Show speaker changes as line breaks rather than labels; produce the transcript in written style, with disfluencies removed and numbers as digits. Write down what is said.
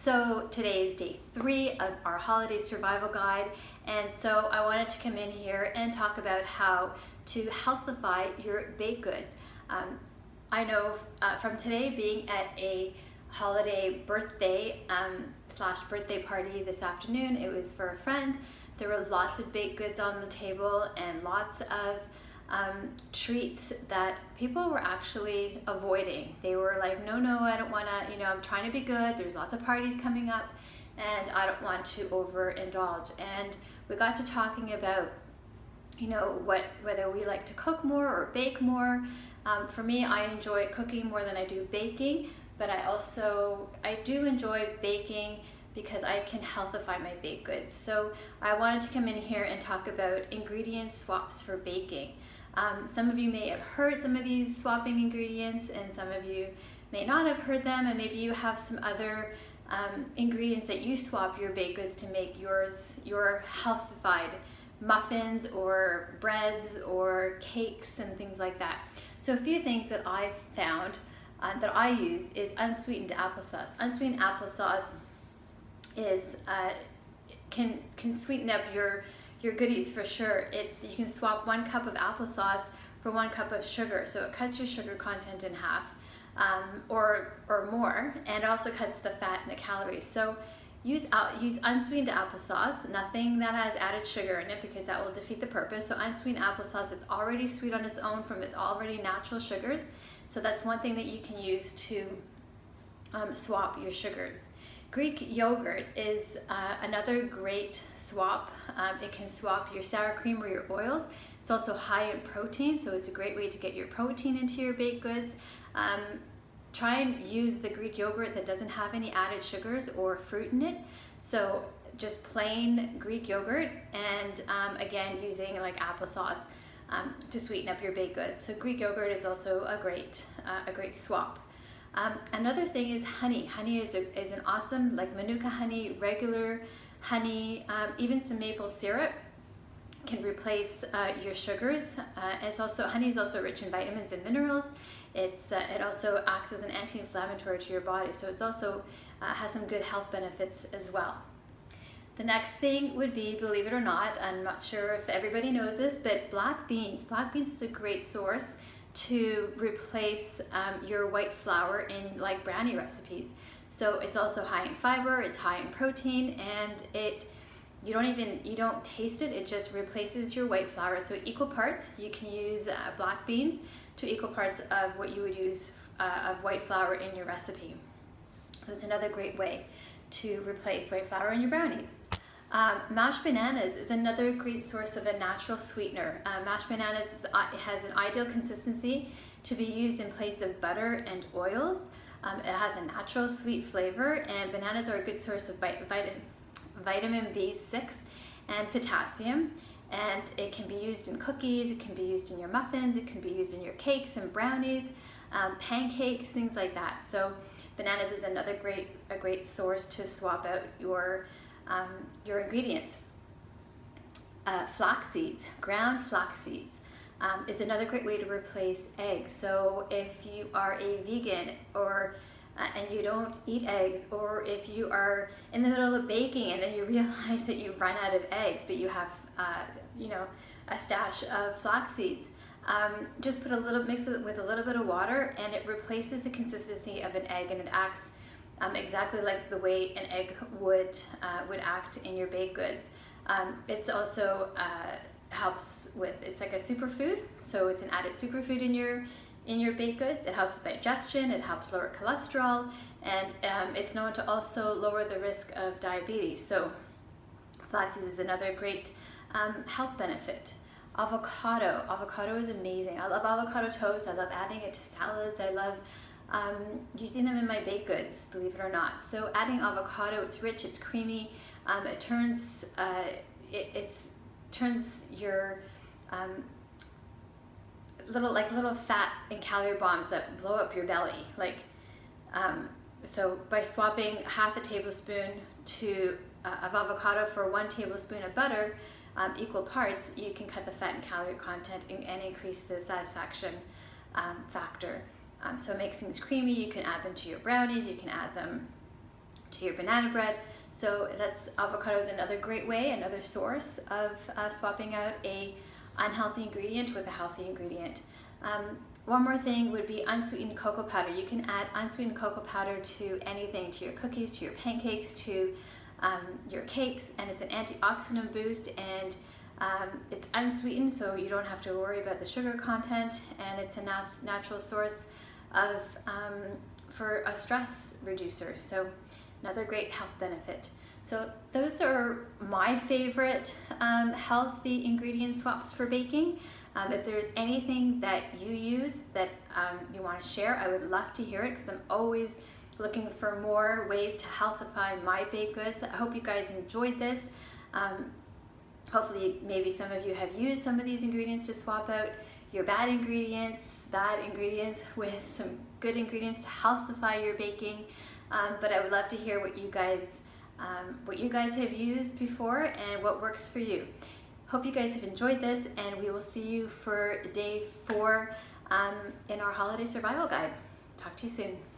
So today is day 3 of our holiday survival guide, and so I wanted to come in here and talk about how to healthify your baked goods. I know from today being at a holiday birthday slash birthday party this afternoon, it was for a friend. There were lots of baked goods on the table and lots of treats that people were actually avoiding. They were like, no, I don't want to, I'm trying to be good. There's lots of parties coming up and I don't want to overindulge. And we got to talking about, whether we like to cook more or bake more. For me, I enjoy cooking more than I do baking, but I do enjoy baking because I can healthify my baked goods. So I wanted to come in here and talk about ingredient swaps for baking. Some of you may have heard some of these swapping ingredients and some of you may not have heard them, and maybe you have some other ingredients that you swap your baked goods to make your healthified muffins or breads or cakes and things like that. So a few things that I've found that I use is unsweetened applesauce. Unsweetened applesauce is can sweeten up your goodies for sure. You can swap 1 cup of applesauce for 1 cup of sugar, so it cuts your sugar content in half or more, and it also cuts the fat and the calories. So use unsweetened applesauce, nothing that has added sugar in it because that will defeat the purpose. So unsweetened applesauce, it's already sweet on its own from its already natural sugars, so that's one thing that you can use to swap your sugars. Greek yogurt is another great swap. It can swap your sour cream or your oils. It's also high in protein, so it's a great way to get your protein into your baked goods. Try and use the Greek yogurt that doesn't have any added sugars or fruit in it. So just plain Greek yogurt, and again using like applesauce to sweeten up your baked goods. So Greek yogurt is also a great swap. Another thing is honey. Honey is an awesome, like Manuka honey, regular honey, even some maple syrup can replace your sugars. Honey is also rich in vitamins and minerals. It also acts as an anti-inflammatory to your body, so it's also has some good health benefits as well. The next thing would be, believe it or not, I'm not sure if everybody knows this, but black beans. Black beans is a great source to replace your white flour in like brownie recipes. So it's also high in fiber, it's high in protein, and you don't taste it, it just replaces your white flour. So equal parts, you can use black beans to equal parts of what you would use of white flour in your recipe. So it's another great way to replace white flour in your brownies. Mashed bananas is another great source of a natural sweetener. Mashed bananas has an ideal consistency to be used in place of butter and oils. It has a natural sweet flavor, and bananas are a good source of vitamin B6 and potassium. And it can be used in cookies, it can be used in your muffins, it can be used in your cakes and brownies, pancakes, things like that. So bananas is another great source to swap out your ingredients. Flax seeds, ground flax seeds, is another great way to replace eggs. So if you are a vegan and you don't eat eggs, or if you are in the middle of baking and then you realize that you've run out of eggs, but you have a stash of flax seeds, just mix it with a little bit of water, and it replaces the consistency of an egg, and it acts exactly like the way an egg would act in your baked goods. It's also helps with, it's like a superfood, so it's an added superfood in your baked goods. It helps with digestion, it helps lower cholesterol, and it's known to also lower the risk of diabetes. So flaxseed is another great health benefit. Avocado is amazing. I love avocado toast. I love adding it to salads. I love using them in my baked goods, believe it or not. So adding avocado, it's rich, it's creamy. It turns your little fat and calorie bombs that blow up your belly. So by swapping half a tablespoon of avocado for 1 tablespoon of butter, equal parts, you can cut the fat and calorie content and increase the satisfaction factor. So it makes things creamy. You can add them to your brownies, you can add them to your banana bread. So avocado is another great way, another source of swapping out a unhealthy ingredient with a healthy ingredient. One more thing would be unsweetened cocoa powder. You can add unsweetened cocoa powder to anything, to your cookies, to your pancakes, to your cakes, and it's an antioxidant boost, and it's unsweetened, so you don't have to worry about the sugar content, and it's a natural source of for a stress reducer. So another great health benefit. So those are my favorite healthy ingredient swaps for baking. If there's anything that you use that you want to share, I would love to hear it, because I'm always looking for more ways to healthify my baked goods. I hope you guys enjoyed this. Hopefully maybe some of you have used some of these ingredients to swap out your bad ingredients with some good ingredients to healthify your baking. But I would love to hear what you guys have used before and what works for you. Hope you guys have enjoyed this, and we will see you for day 4 in our holiday survival guide. Talk to you soon.